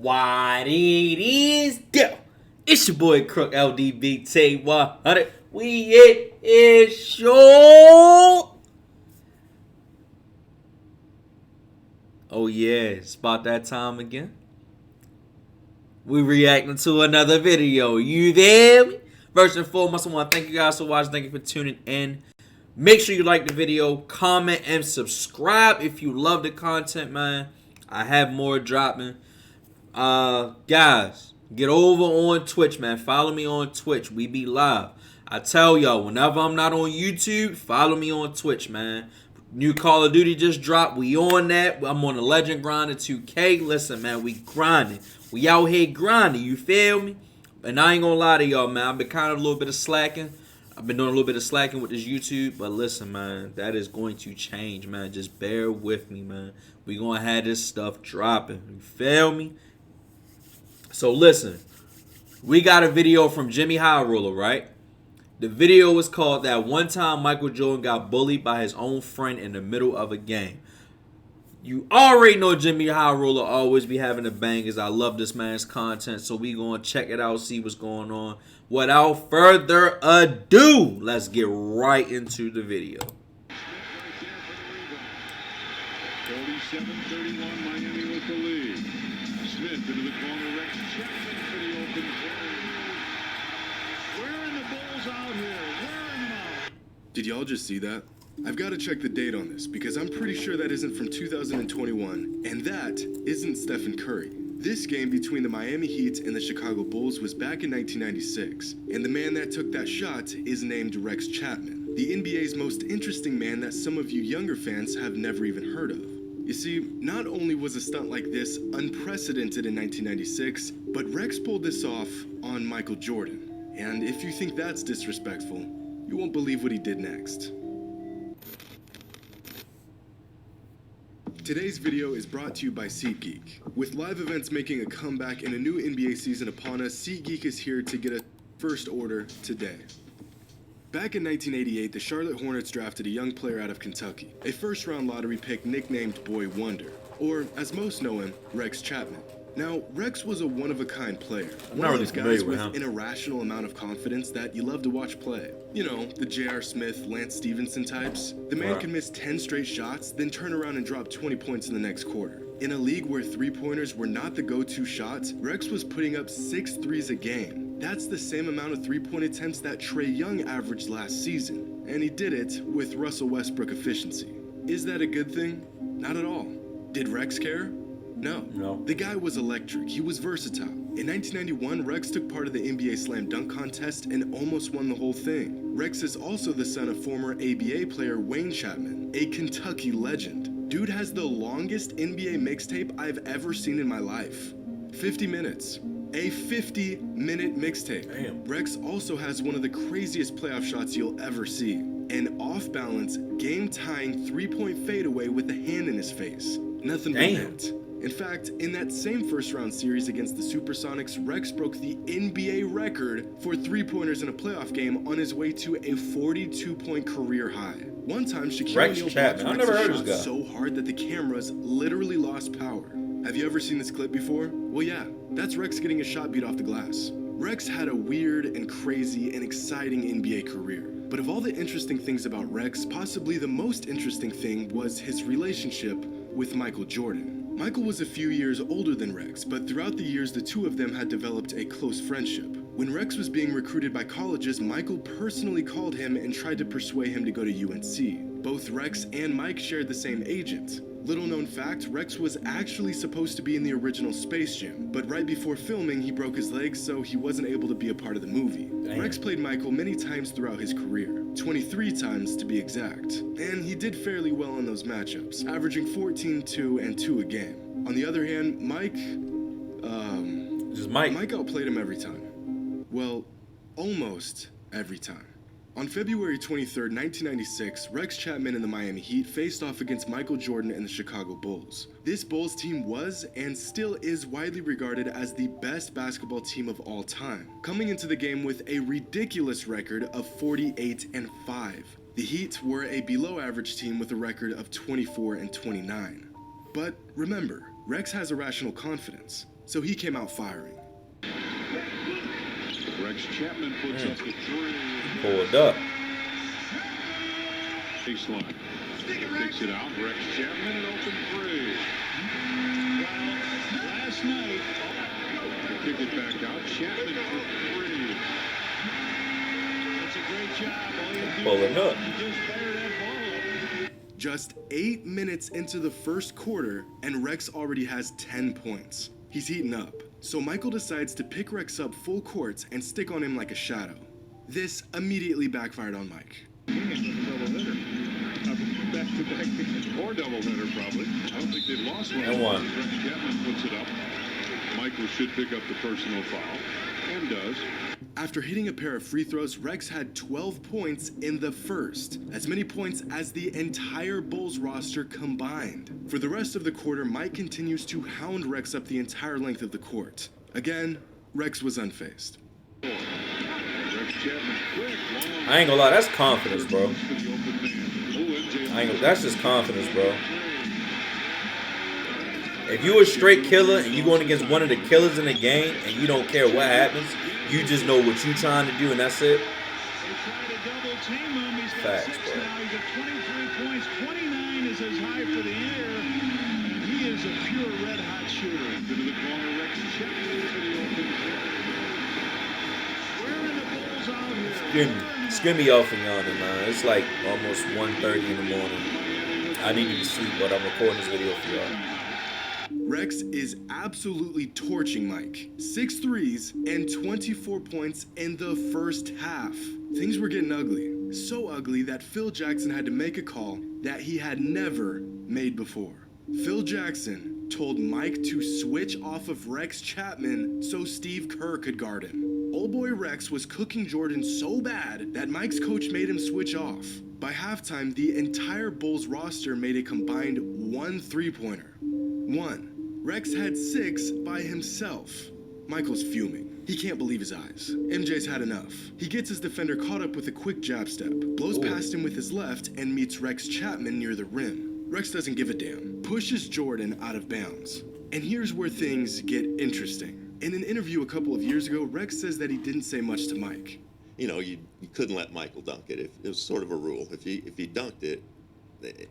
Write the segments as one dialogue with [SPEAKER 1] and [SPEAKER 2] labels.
[SPEAKER 1] What it is, yo, it's your boy Krook LDBT 100. We it is show. Oh yeah, it's about that time again. We reacting to another video. You there? First and foremost, I want to thank you guys for watching. Thank you for tuning in. Make sure you like the video, comment, and subscribe if you love the content, man. I have more dropping. Guys, get over on Twitch, man. Follow me on Twitch. We be live. I tell y'all, whenever I'm not on YouTube, follow me on Twitch, man. New Call of Duty just dropped. We on that. I'm on the Legend grind at 2K. Listen, man, we grinding. We out here grinding. You feel me? And I ain't gonna lie to y'all, man. I've been kind of a little bit of slacking. I've been doing a little bit of slacking with this YouTube. But listen, man, that is going to change, man. Just bear with me, man. We gonna have this stuff dropping. You feel me? So listen, we got a video from Jimmy High Roller, right? The video was called "That One Time Michael Jordan Got Bullied by His Own Friend in the Middle of a Game." You already know Jimmy High Roller always be having the bangers. I love this man's content, so we gonna check it out, see what's going on. Without further ado, let's get right into the video.
[SPEAKER 2] 37-31, Miami with the lead. Smith into the corner, Rex Chapman for the open play. Wearing the Bulls out here, wearing them out.
[SPEAKER 3] Did y'all just see that? I've got to check the date on this because I'm pretty sure that isn't from 2021, and that isn't Stephen Curry. This game between the Miami Heat and the Chicago Bulls was back in 1996, and the man that took that shot is named Rex Chapman, the NBA's most interesting man that some of you younger fans have never even heard of. You see, not only was a stunt like this unprecedented in 1996, but Rex pulled this off on Michael Jordan. And if you think that's disrespectful, you won't believe what he did next. Today's video is brought to you by SeatGeek. With live events making a comeback and a new NBA season upon us, SeatGeek is here to get a first order today. Back in 1988, the Charlotte Hornets drafted a young player out of Kentucky, a first-round lottery pick nicknamed Boy Wonder, or as most know him, Rex Chapman. Now, Rex was a one-of-a-kind player, one of those guys with an irrational amount of confidence that you love to watch play. You know, the J.R. Smith, Lance Stevenson types. The man can miss 10 straight shots, then turn around and drop 20 points in the next quarter. In a league where three-pointers were not the go-to shots, Rex was putting up 6 threes a game. That's the same amount of three-point attempts that Trae Young averaged last season, and he did it with Russell Westbrook efficiency. Is that a good thing? Not at all. Did Rex care? No. The guy was electric. He was versatile. In 1991, Rex took part of the NBA Slam Dunk Contest and almost won the whole thing. Rex is also the son of former ABA player Wayne Chapman, a Kentucky legend. Dude has the longest NBA mixtape I've ever seen in my life. 50 minutes. A 50-minute mixtape.
[SPEAKER 1] Damn.
[SPEAKER 3] Rex also has one of the craziest playoff shots you'll ever see. An off-balance, game-tying three-point fadeaway with a hand in his face. Nothing but net. In fact, in that same first-round series against the Supersonics, Rex broke the NBA record for three-pointers in a playoff game on his way to a 42-point career high. One time, Shaquille O'Neal blocked Rex's shot so hard that the cameras literally lost power. Have you ever seen this clip before? Well, yeah, that's Rex getting a shot beat off the glass. Rex had a weird and crazy and exciting NBA career. But of all the interesting things about Rex, possibly the most interesting thing was his relationship with Michael Jordan. Michael was a few years older than Rex, but throughout the years, the two of them had developed a close friendship. When Rex was being recruited by colleges, Michael personally called him and tried to persuade him to go to UNC. Both Rex and Mike shared the same agent. Little known fact, Rex was actually supposed to be in the original Space Jam, but right before filming, he broke his leg, so he wasn't able to be a part of the movie. Damn. Rex played Michael many times throughout his career, 23 times to be exact, and he did fairly well in those matchups, averaging 14, 2, and 2 a game. On the other hand, Mike outplayed him every time. Well, almost every time. On February 23, 1996, Rex Chapman and the Miami Heat faced off against Michael Jordan and the Chicago Bulls. This Bulls team was, and still is, widely regarded as the best basketball team of all time, coming into the game with a ridiculous record of 48-5. The Heat were a below-average team with a record of 24-29. But remember, Rex has irrational confidence, so he came out firing.
[SPEAKER 2] Rex Chapman puts up the three.
[SPEAKER 1] Pulled up.
[SPEAKER 2] Baseline. Kicks it out. Rex Chapman an open three. Well, last night, kick it back out. Chapman for three. That's a great job. All you do
[SPEAKER 1] Pulling up.
[SPEAKER 2] is just fire that ball up.
[SPEAKER 3] Just 8 minutes into the first quarter, and Rex already has 10 points. He's heating up, so Michael decides to pick Rex up full court and stick on him like a shadow. This immediately backfired on Mike.
[SPEAKER 2] Back-to-back or doubleheader probably. I don't think they've lost one.
[SPEAKER 1] And one.
[SPEAKER 2] Rex Chapman puts it up. Michael should pick up the personal foul, and does.
[SPEAKER 3] After hitting a pair of free throws, Rex had 12 points in the first, as many points as the entire Bulls roster combined. For the rest of the quarter, Mike continues to hound Rex up the entire length of the court. Again, Rex was unfazed.
[SPEAKER 2] Rex Chapman quick, long.
[SPEAKER 1] I ain't gonna lie, that's confidence, bro. That's just confidence, bro. If you a straight killer and you going against one of the killers in the game and you don't care what happens, you just know what you trying to do and that's it. Facts, bro.
[SPEAKER 2] He's at 23 points. 29 is his high for the year. And he is a pure red-hot shooter. Into the corner, Rex Chapman for the open three. Where are the Bulls out here?
[SPEAKER 1] Scare me off from y'all, man. It's like almost 1:30 in the morning. I need to be asleep, but I'm recording this video for y'all.
[SPEAKER 3] Rex is absolutely torching Mike. 6 threes and 24 points in the first half. Things were getting ugly. So ugly that Phil Jackson had to make a call that he had never made before. Phil Jackson told Mike to switch off of Rex Chapman so Steve Kerr could guard him. Old boy Rex was cooking Jordan so bad that Mike's coach made him switch off. By halftime, the entire Bulls roster made a combined 1 3-pointer. 1. Rex had 6 by himself. Michael's fuming. He can't believe his eyes. MJ's had enough. He gets his defender caught up with a quick jab step, blows past him with his left, and meets Rex Chapman near the rim. Rex doesn't give a damn, pushes Jordan out of bounds. And here's where things get interesting. In an interview a couple of years ago, Rex says that he didn't say much to Mike.
[SPEAKER 4] You know, you couldn't let Michael dunk it. It was sort of a rule. If he dunked it, the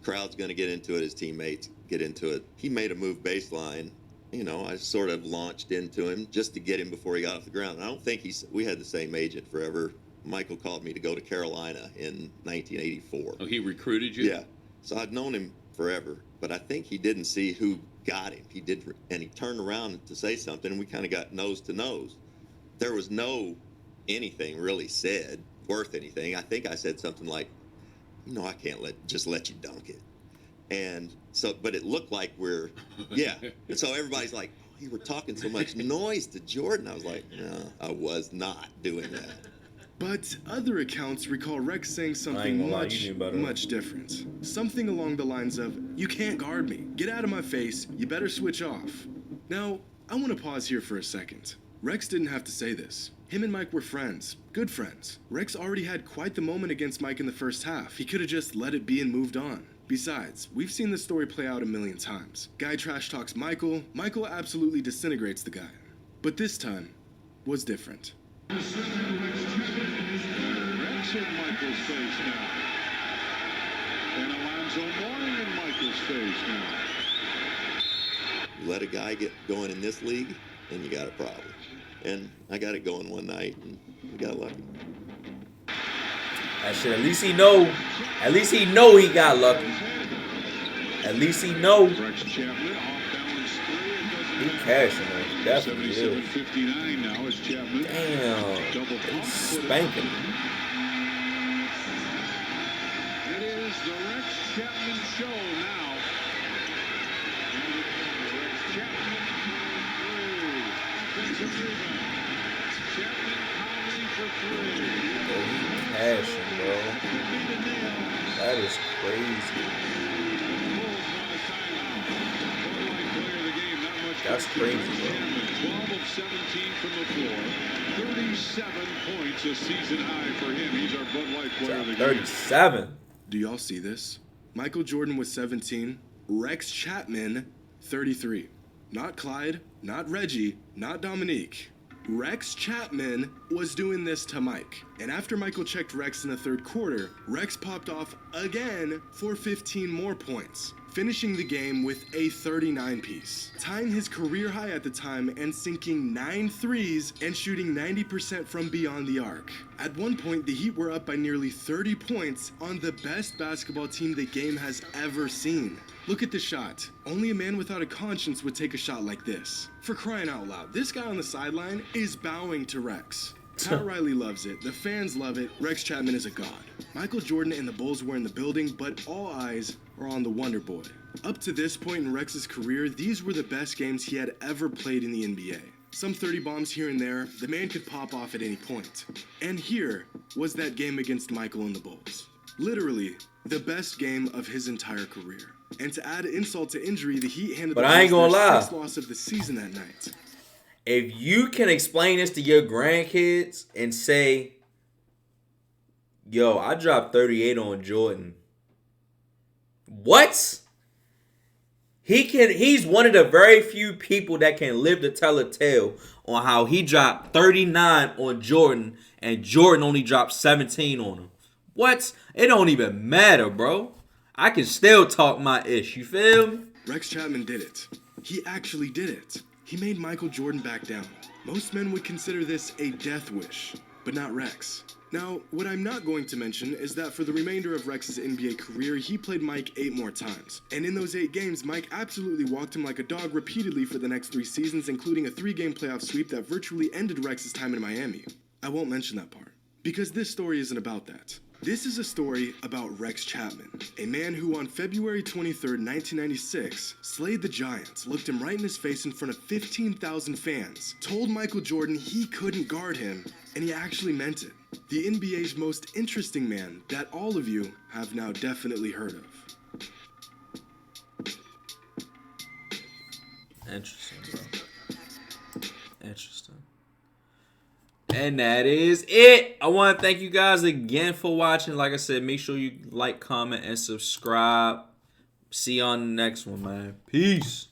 [SPEAKER 4] crowd's going to get into it. His teammates get into it. He made a move baseline. You know, I sort of launched into him just to get him before he got off the ground. I don't think we had the same agent forever. Michael called me to go to Carolina in 1984.
[SPEAKER 5] Oh, he recruited you?
[SPEAKER 4] Yeah. So I'd known him forever, but I think he didn't see who got him. He did, and he turned around to say something, and we kind of got nose to nose. There was no anything really said worth anything. I think I said something like, "No, I can't just let you dunk it." And so, but it looked like we're, yeah. And so everybody's like, "Oh, you were talking so much noise to Jordan." I was like, "No, I was not doing that."
[SPEAKER 3] But other accounts recall Rex saying something much different. Something along the lines of, "You can't guard me. Get out of my face. You better switch off." Now, I want to pause here for a second. Rex didn't have to say this. Him and Mike were friends. Good friends. Rex already had quite the moment against Mike in the first half. He could have just let it be and moved on. Besides, we've seen this story play out a million times. Guy trash talks Michael. Michael absolutely disintegrates the guy. But this time was different.
[SPEAKER 2] Rex in Michael's face now. And Alonzo Mourning in Michael's face now.
[SPEAKER 4] You let a guy get going in this league, and you got a problem. And I got it going one night, and we got lucky.
[SPEAKER 1] That shit, at least he know. At least he know he got lucky. At least he know.
[SPEAKER 2] Rex Chapman off balance three.
[SPEAKER 1] He cashing it. Definitely is.
[SPEAKER 2] 77-59 now is Chapman.
[SPEAKER 1] Damn.
[SPEAKER 2] Double pump.
[SPEAKER 1] He's spanking.
[SPEAKER 2] It is the Rex Chapman show now. Rex Chapman three. Offensive rebound. Chapman pounding for three.
[SPEAKER 1] Oh, he cashing, bro. That is crazy. That's crazy, bro.
[SPEAKER 2] 12 of 17 from the floor. 37 points, a season high for him. He's our Bud Light player of the game.
[SPEAKER 1] 37.
[SPEAKER 3] Do y'all see this? Michael Jordan was 17. Rex Chapman 33. Not Clyde, not Reggie, not Dominique. Rex Chapman was doing this to Mike. And after Michael checked Rex in the third quarter, Rex popped off again for 15 more points, finishing the game with a 39-piece, tying his career high at the time and sinking 9 threes and shooting 90% from beyond the arc. At one point, the Heat were up by nearly 30 points on the best basketball team the game has ever seen. Look at the shot. Only a man without a conscience would take a shot like this. For crying out loud, this guy on the sideline is bowing to Rex. Pat Riley loves it, the fans love it, Rex Chapman is a god. Michael Jordan and the Bulls were in the building, but all eyes are on the Wonder Boy. Up to this point in Rex's career, these were the best games he had ever played in the NBA. Some 30 bombs here and there, the man could pop off at any point. And here was that game against Michael and the Bulls. Literally, the best game of his entire career. And to add insult to injury, the Heat handed
[SPEAKER 1] But
[SPEAKER 3] the
[SPEAKER 1] I ain't
[SPEAKER 3] Bulls
[SPEAKER 1] gonna
[SPEAKER 3] their
[SPEAKER 1] lie.
[SPEAKER 3] 6th loss of the season that night.
[SPEAKER 1] If you can explain this to your grandkids and say, yo, I dropped 38 on Jordan. What? He's one of the very few people that can live to tell a tale on how he dropped 39 on Jordan and Jordan only dropped 17 on him. What? It don't even matter, bro. I can still talk my ish, you feel me?
[SPEAKER 3] Rex Chapman did it. He actually did it. He made Michael Jordan back down. Most men would consider this a death wish, but not Rex. Now, what I'm not going to mention is that for the remainder of Rex's NBA career, he played Mike 8 more times. And in those 8 games, Mike absolutely walked him like a dog repeatedly for the next 3 seasons, including a 3-game playoff sweep that virtually ended Rex's time in Miami. I won't mention that part, because this story isn't about that. This is a story about Rex Chapman, a man who on February 23rd, 1996, slayed the Giants, looked him right in his face in front of 15,000 fans, told Michael Jordan he couldn't guard him, and he actually meant it. The NBA's most interesting man that all of you have now definitely heard of.
[SPEAKER 1] Interesting, bro. Interesting. And that is it. I want to thank you guys again for watching. Like I said, make sure you like, comment, and subscribe. See you on the next one, man. Peace.